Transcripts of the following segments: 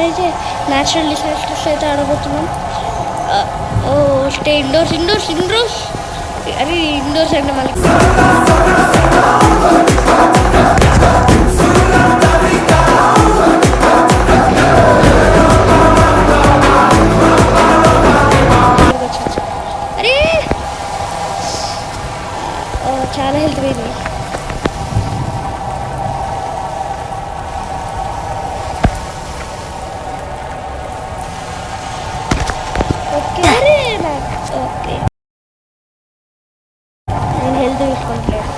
మనమైతే natural disasters అయితే ఆడబోతున్నాం. Stay indoors అరే ఇండోర్స్ అంటే మళ్ళీ అరే చాలా హెల్త్ పోయింది. ఓకే ఓకే నేను హెల్త్ చూసుకుంటలేదు.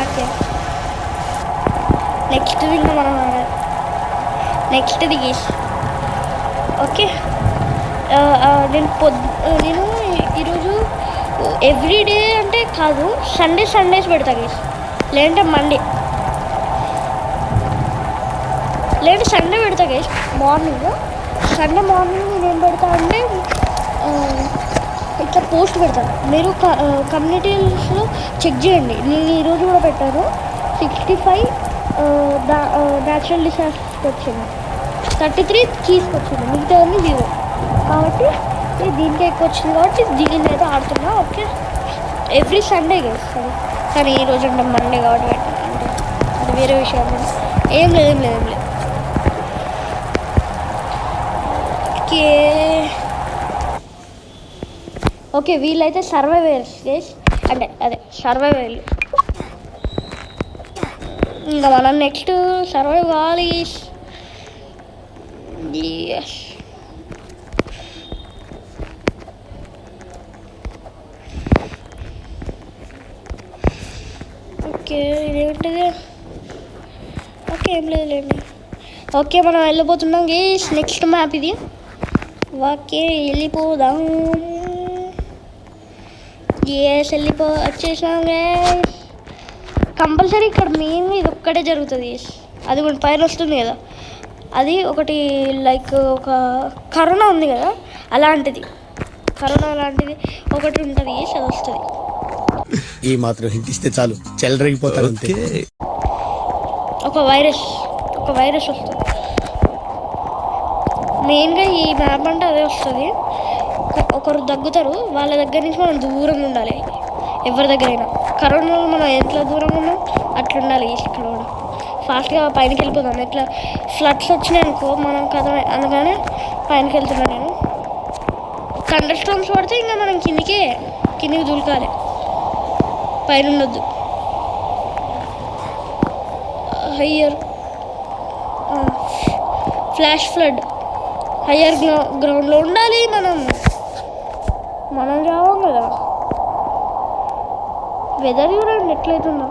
ఓకే నెక్స్ట్ ఇంకా మనం నెక్స్ట్ది ఓకే. నేను ఈరోజు ఎవ్రీడే అంటే కాదు, సండేస్ పెడతా గేస్, లేదంటే సండే పెడతా గేస్. సండే మార్నింగ్ నేను ఏం పెడతా అంటే ఇట్లా పోస్ట్ పెడతాను. మీరు కమ్యూనిటీస్లో చెక్ చేయండి. నేను ఈరోజు కూడా పెట్టాను. 65 న్యాచురల్ డిసాస్టర్స్కి వచ్చింది, 33 చీజ్కి వచ్చింది, మిగతా అన్ని 0. కాబట్టి దీనికి ఎక్కువ వచ్చింది కాబట్టి దీన్ని అయితే ఆడుతున్నా. ఓకే ఎవ్రీ సండే చేస్తాను, కానీ ఈరోజు అంటే మండే కాబట్టి పెట్టాను. అంటే అది వేరే విషయం. ఏం లేదు. ఓకే వీళ్ళైతే సర్వైవర్స్ అంటే అదే సర్వైవల్. ఇంకా మనం నెక్స్ట్ సర్వైవ్ కావాలి. ఓకే ఇదేంటిది? ఓకే ఏం లేదులేండి. ఓకే మనం వెళ్ళిపోతున్నాం గేస్. నెక్స్ట్ మ్యాప్ ఇది. ఓకే వెళ్ళిపోదాం. వచ్చేసాం గేస్. కంపల్సరీ ఇక్కడ మెయిన్గా ఇది ఒక్కటే జరుగుతుంది గేస్. అది కూడా పైన వస్తుంది కదా, అది ఒకటి లైక్ ఒక కరోనా ఉంది కదా, కరోనా లాంటిది ఒకటి ఉంటుంది గేస్. అది వస్తుంది. ఈ మాత్రం హింట్ ఇస్తే చాలు చెలరేగిపోతారు. ఒక వైరస్ వస్తుంది మెయిన్గా. ఈ మ్యాప్ అంటే అదే వస్తుంది. ఒకరు దగ్గుతారు, వాళ్ళ దగ్గర నుంచి మనం దూరంగా ఉండాలి. ఎవరి దగ్గరైనా కరోనాలో మనం ఎంత దూరంగా ఉన్నాం అట్లా ఉండాలి. ఇక్కడ కూడా ఫాస్ట్గా పైనకి వెళ్ళిపోతాం. ఇట్లా ఫ్లడ్స్ వచ్చినాయి అనుకో మనం కదా, అందుకనే పైనకి వెళ్తున్నాను నేను. థండర్ స్టార్మ్స్ పడితే ఇంకా మనం కిందికి దూకాలి, పైన ఉండొద్దు. హయ్యర్ ఫ్లాష్ ఫ్లడ్ హయ్యర్ గ్రౌండ్లో ఉండాలి. మనం రావం కదా. వెదర్ చూడండి ఎట్లయితుందో.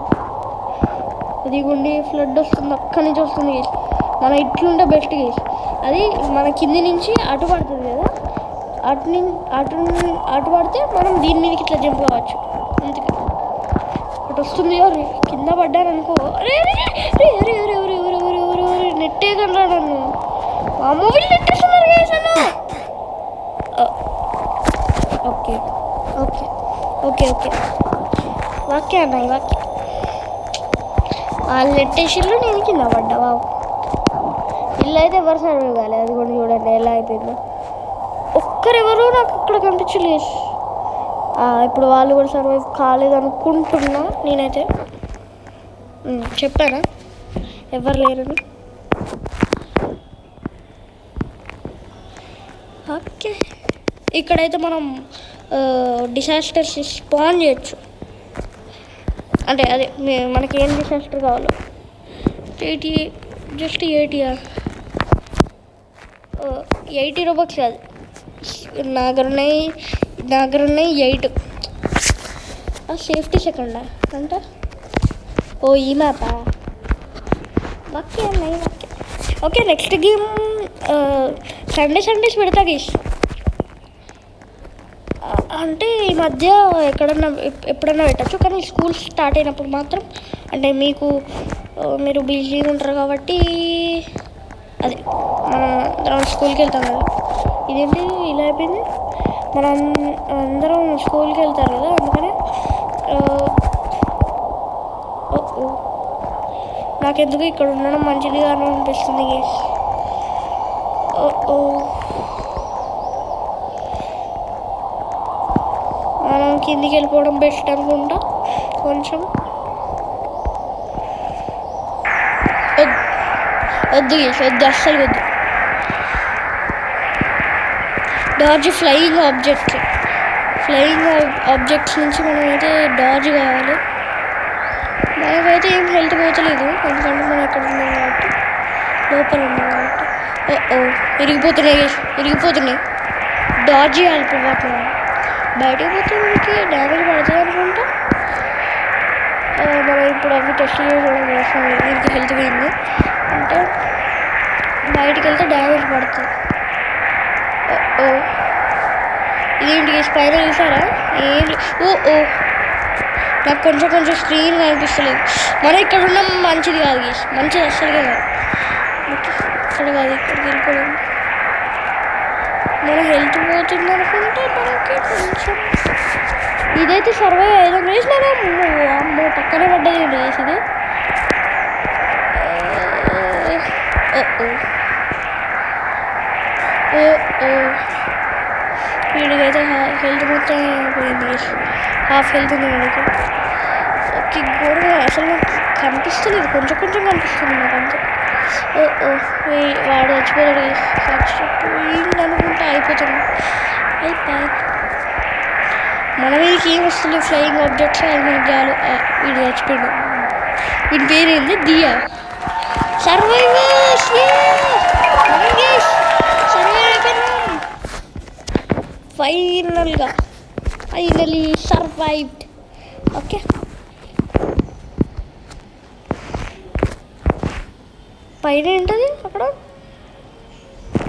అదిగోండి ఫ్లడ్ వస్తుంది, అక్కడి నుంచి వస్తుంది గేస్. మనం ఇట్లుంటే బెస్ట్ గేస్. అది మన కింది నుంచి అటు పడుతుంది కదా, అటు పడితే మనం దీని మీదకి ఇట్లా జంప్ కావచ్చు. అందుకే అటు వస్తుంది. కింద పడ్డాననుకో, అరే నెట్టే కన్నా నన్ను ఆ మూవీలు నెట్టేస్తున్నారు గేస్ అన్న. ఓకే వాక్య అన్న ఈ వాక్య వాళ్ళు నెట్టేసిళ్ళు, నేను కింద పడ్డా. బాబు ఇల్లు అయితే ఎవరు సర్వే కాలేదు. అది కూడా చూడండి ఎలా అయిపోయిందో. ఒక్కరెవరు నాకు ఇక్కడ కనిపించలేదు. ఇప్పుడు వాళ్ళు కూడా సర్వైవ్ కాలేదు అనుకుంటున్నా నేనైతే. చెప్పానా ఎవరు లేరని? ఓకే ఇక్కడైతే మనం డిసాస్టర్స్ స్పాన్ చేయొచ్చు. అంటే అదే మనకి ఏం డిసాస్టర్ కావాలో. 80 జస్ట్ 80 రూపాయలు కాదు, నా దగ్గర ఉన్నాయి 8. సేఫ్టీ సెకండా అంటే ఈ మ్యాపా? ఓకే అన్న ఓకే నెక్స్ట్ గేమ్ సండేస్ పెడతా గేస్. అంటే ఈ మధ్య ఎప్పుడన్నా పెట్టచ్చు, కానీ స్కూల్ స్టార్ట్ అయినప్పుడు మాత్రం అంటే మీరు బిజీగా ఉంటారు కాబట్టి అదే మనం స్కూల్కి వెళ్తాం కదా. ఇదేంటి ఇలా అయిపోయింది? మనం అందరం స్కూల్కి వెళ్తారు కదా, అందుకనే నాకెందుకు ఇక్కడ ఉండడం మంచిదిగా అనిపిస్తుంది. మనం కిందికి వెళ్ళిపోవడం బెస్ట్ అనుకుంటా. కొంచెం వద్దు వద్దు, అస్సలు వద్దు. డార్జ్ ఫ్లయింగ్ ఆబ్జెక్ట్స్ నుంచి మనమైతే డార్జ్ కావాలి. మనకైతే ఏం హెల్త్ పోతలేదు, ఎందుకంటే మనం ఎక్కడ ఉన్నాం కాబట్టి, లోపల ఉన్నాం కాబట్టి. ఇరిగిపోతున్నాయి. డార్జ్ చేయాలి వాటిని. బయటకు పోతే మనకి డ్యామేజ్ పడుతుంది అనుకుంటా. మనం ఇప్పుడు అవి టెస్ట్ చేసుకోవడం అవసరం లేదు. దీనికి హెల్త్ పోయింది అంటే బయటికి వెళ్తే డ్యామేజ్ పడుతుంది. ఇదేంటి పైన చూసారా? ఏంటి? నాకు కొంచెం స్క్రీన్ కనిపిస్తలేదు. మనం ఇక్కడ ఉన్నాం మంచిది కాదు, మంచిది అస్సలుగా కాదు. ఇక్కడ కాదు, ఇక్కడికి వెళ్ళిపోవడం. మన హెల్త్ పోతుంది అనుకుంటే మనకి కొంచెం ఇదైతే సర్వైవ్ అయ్యాం రేస్. మనం అమ్మో పక్కనే పడ్డది రేస్ ఇది. వీడికైతే హెల్త్ మొత్తం పోయింది, హాఫ్ హెల్త్ ఉంది వీడికి. ఓకే, ఘోరంగా అసలు నాకు కనిపిస్తలేదు, కొంచెం కనిపిస్తుంది నాకు అంతే. వాడు చచ్చిపోయాడు, చచ్చిపోయింది అనుకుంటా. అయిపోతుంది. మన మీదకి ఏం వస్తుంది? ఫ్లయింగ్ ఆబ్జెక్ట్స్, అది మనకి గాలు. వీడు చచ్చిపోయాడు. వీడి పేరు ఏంది? Diya. Survivors, finally survived. Okay, పైన ఏంటది అక్కడ?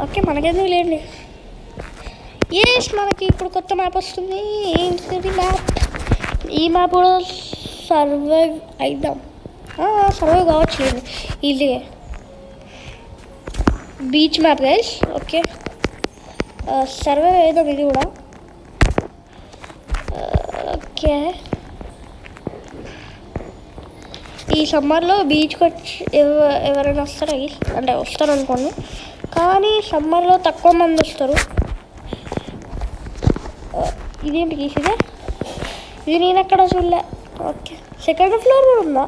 ఓకే, మనకెందుకు లేండి. మనకి ఇప్పుడు కొత్త మ్యాప్ వస్తుంది. ఏంటిది మ్యాప్? ఈ మ్యాప్ కూడా సర్వైవ్ అయిద్దాం. సర్వైవ్ కావచ్చు లేండి ఈజీగా. Beach map guys. Okay, survive అయిద్దాం ఇది కూడా. ఓకే, ఈ సమ్మర్లో బీచ్కి వచ్చి ఎవరైనా వస్తారా? అంటే వస్తారు అనుకోండి, కానీ సమ్మర్లో తక్కువ మంది వస్తారు. ఇదేంటి గీసిదే? ఇది నేను ఎక్కడ చూడలే. ఓకే, సెకండ్ ఫ్లోర్ కూడా ఉందా?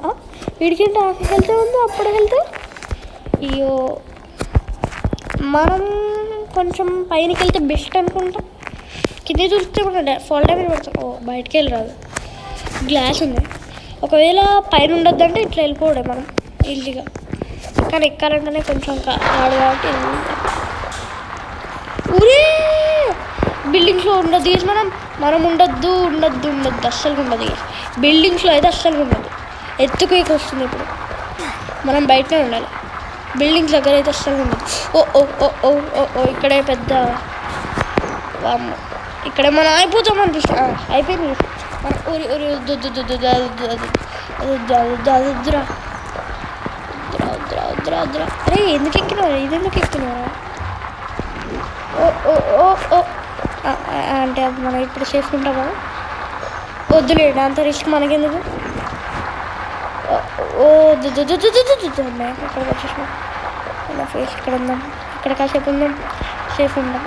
వీడికి హెల్త్ ఉందా? అప్పుడు హెల్త్. అయ్యో, మనం కొంచెం పైనకి వెళ్తే బెస్ట్ అనుకుంటా. కింద చూస్తే కూడా ఫాల్ డ్యామేజ్ పడుతుంది. బయటికి వెళ్ళి రాదు, గ్లాస్ ఉంది. ఒకవేళ పైన ఉండొద్దు అంటే ఇట్లా వెళ్ళిపోవడే మనం ఈజీగా. కానీ ఎక్కాలంటేనే కొంచెం రాడు కాబట్టి ఊరే బిల్డింగ్స్లో ఉండదు. మనం ఉండొద్దు అస్సలు ఉండదు. బిల్డింగ్స్లో అయితే అస్సలు ఉండదు. ఎత్తుకు వస్తుంది. ఇప్పుడు మనం బయటనే ఉండాలి. బిల్డింగ్స్ దగ్గర అయితే అస్సలు ఉండదు. ఇక్కడే పెద్ద ఇక్కడ మనం అయిపోతాం అనిపిస్తుంది. అయిపోయింది మన అరే ఎందుకు ఎక్కినారా? ఇది ఎందుకు ఎక్కినారా? అంటే మనం ఇప్పుడు సేఫ్ ఉంటామా? వద్దులేండి, అంత రిస్క్ మనకెందుకు. ఇక్కడికి వచ్చేసినాం. ఫేస్ ఇక్కడ ఉందాం, ఇక్కడ కాసేపు ఉందాం, సేఫ్ ఉందాం.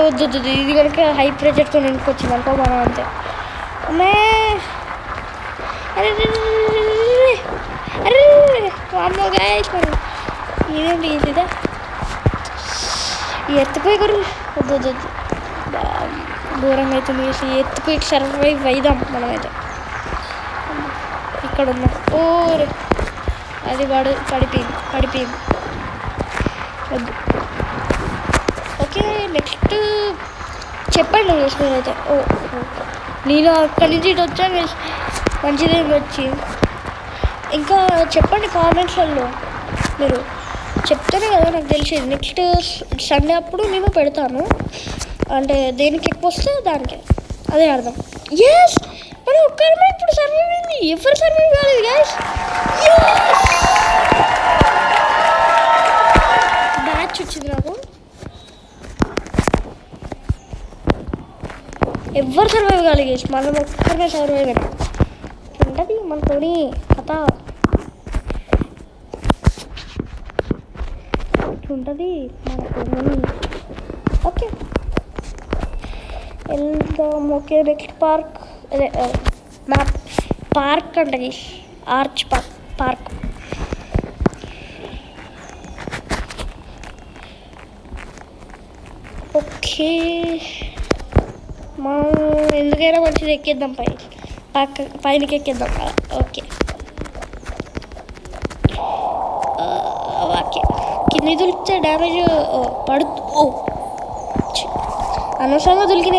వద్దు ఇది కనుక హై ప్రెషర్తో నింపుకొచ్చింది అనుకో మనం అంతే. అమ్మే అరే అమ్మో గాయస్, మనం ఇదేంటి ఇదే ఈ ఎత్తుపోయి వద్దు ఘోరంగా అవుతుంది. ఎత్తుపోయి సర్వైవ్ అయిదాం మనమైతే. ఇక్కడ ఉన్నాం. అది పడిపోయింది. వద్దు. ఓకే, నెక్స్ట్ చెప్పండి మీరైతే. నేను అక్కడి నుంచి ఇటు వచ్చా, మంచిదే వచ్చి. ఇంకా చెప్పండి కామెంట్స్లలో, మీరు చెప్తేనే కదా నాకు తెలిసేది. నెక్స్ట్ సండే అప్పుడు నేను పెడతాను. అంటే దేనికి ఎక్కువ వస్తే దానికి, అదే అర్థం. మనం ఒక్కడమే ఇప్పుడు సర్వైవ్ అయింది. ఎవరు సర్వైవ్ కాలేదు గ్యాస్. బ్యాచ్ వచ్చింది నాకు. ఎవరు సర్వైవ్ కాలేదు గ్యాస్, మనం ఒక్కరిమే సర్వైవ్ అయినా ఉంటుంది మనతోని కథ. ఉంటుంది మనకు. ఓకే వెళ్దాం. ఓకే నెక్స్ట్ పార్క్, అదే మా పార్క్ అంటే ఆర్చ్ పార్క్. ఓకే మనం ఎందుకైనా మంచిది ఎక్కేద్దాం, పైనకి ఎక్కేద్దాం. ఓకే ఓకే కింద దులికితే డ్యామేజ్ అనవసరంగా దులికి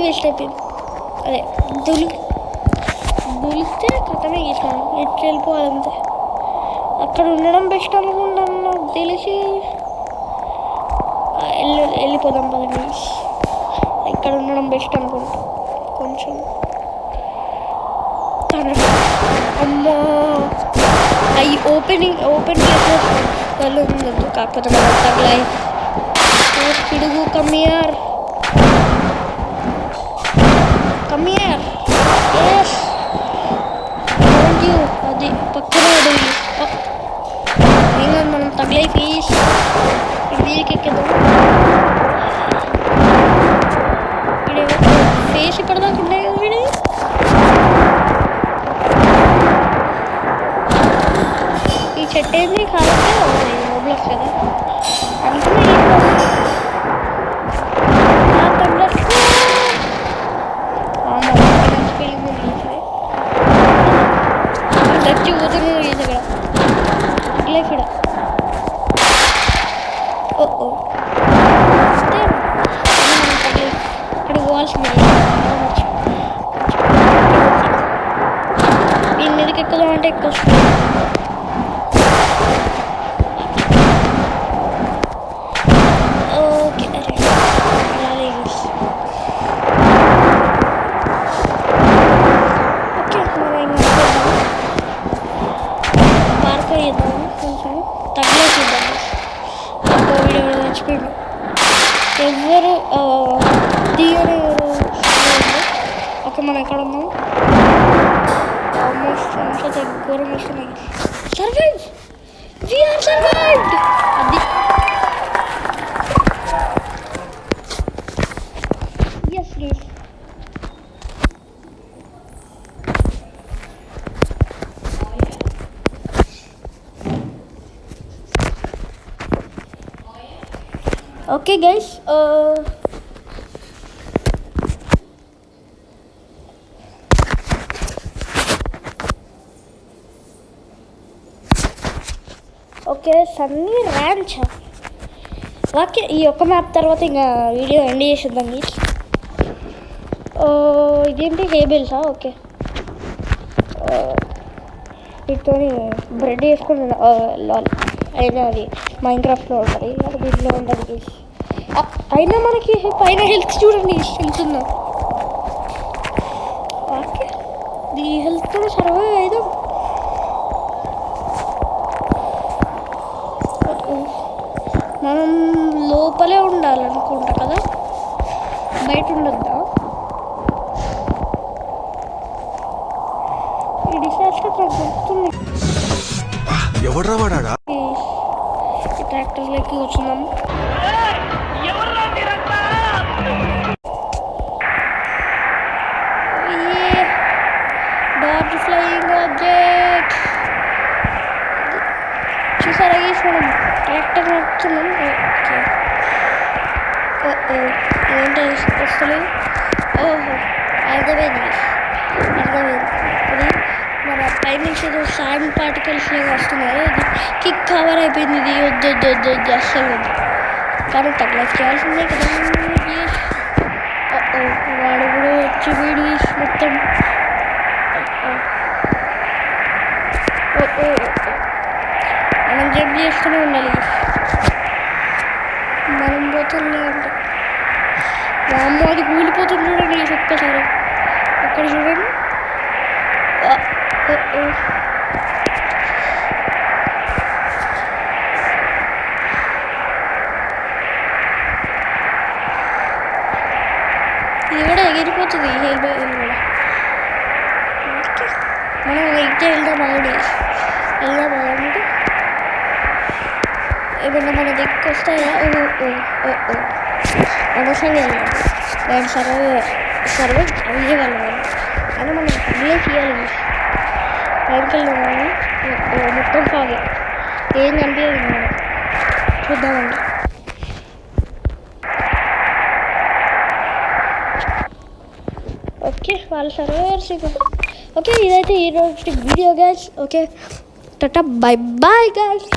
వేస్ట్ అయిపోయింది. అదే దులిస్తే కథమే గీసాను. ఎట్లా వెళ్ళిపోవాలంతే. అక్కడ ఉండడం బెస్ట్ అనుకుంటాను నాకు తెలిసి. వెళ్ళిపోదాం పదండి. ఇక్కడ ఉండడం బెస్ట్ అనుకుంటా. కొంచెం అమ్మా అవి ఓపెన్ ప్లేసెస్ వాళ్ళు ఉండదు. కాకపోతే మనం తగలాయి పిడుగు. కమ్మియర్ ఎస్ అది పక్కన అడిగి ఇంకా మనం తగలై ఫీస్ వీరికి ఎక్కేద్దాం. ఫేస్ ఇప్పటిదాకా ఉండే కదా వీడి. ఈ చెట్టు ఏంది కాబట్టి రోబ్లాక్స్ కదా అనుకున్నా. వచ్చి పోతుంది ఇక్కడ లైఫ్ ఇక్కడ. ఇక్కడ పోవాల్సింది. దీని మీదకి ఎక్కుదాం అంటే ఎక్కువ వస్తుంది. ఓకే అలాగే ఓకే మనం పార్క్ చేద్దాము. కొంచెం తగ్గలేసిద్దాం. వీడియో మర్చిపోయాడు ఎవరు దిగని. ఓకే మనం ఎక్కడ ఉన్నాం? ఆల్మోస్ట్ ఘోరం వస్తున్నాయి. Survive we are survived. అది yes guys. Okay guys okay Sunny Ranch. Okay ఈ ఒక్క మ్యాప్ తర్వాత ఇంకా వీడియో ఎండ్ చేసేద్దాం గైస్. ఇదేంటి హేబిల్సా? ఓకే వీటితో బ్రెడ్ వేసుకుని లాల్ అయినా అది మైన్క్రాఫ్ట్లో ఉంటుంది, అది దీంట్లో ఉంటుంది గైస్. అయినా మనకి పైన హెల్త్ చూడండి వెళ్తుందా. ఓకే ఈ హెల్త్తో సర్వైవ్ అయిదాం. మనం లోపలే ఉండాలనుకుంటా కదా, బయట ఉండొద్దా? ఈ డిసాస్టర్ నాకు గుర్తుంది. ఎవడ్రా వాడా? ఈ ట్రాక్టర్లోకి కూర్చున్నాం. డార్జ్ ఫ్లయింగ్ ఆబ్జెక్ట్ చూసారా గైస్? మనం ట్రాక్టర్ నడుపుతున్నాం. ఏంటి వస్తలేదు? ఓహో అర్థమైంది. ఇది మన పై నుంచి ఏదో శాండ్ పార్టికల్స్ లాగా వస్తున్నాయి. ఇది కిక్ కవర్ అయిపోయింది. ఇది వద్దు అస్సలు వద్దు. కానీ తగ్గలేదు చేయాల్సిందే కదా. వాడు కూడా వచ్చి వీడి మొత్తం మనం జంప్ చేస్తూనే ఉండాలి. మనం పోతుండే అంటే అమ్మ అది కూలిపోతుంది చూడండి ఒక్కసారి. అక్కడ చూడండి. ఇది కూడా ఎగిరిపోతుంది. హెయిర్ కూడా మనం అయితే వెళ్దాం. బాగుంది వెళ్దాం బాగుంది. ఏమన్నా మన దగ్గరికి వస్తాయా? అనవసరంగా వెళ్ళాలి నేను సర్వే అయ్యేవాళ్ళం అని మనం పనులే చేయాలి. బయటకు వెళ్ళాము మొత్తం ఫాగే ఏం కనిపించదు మనం చూద్దామండి. ఓకే వాళ్ళ సర్వేయర్స్ ఇక ఓకే ఇదైతే ఈరోజు video guys. Okay tata bye bye guys.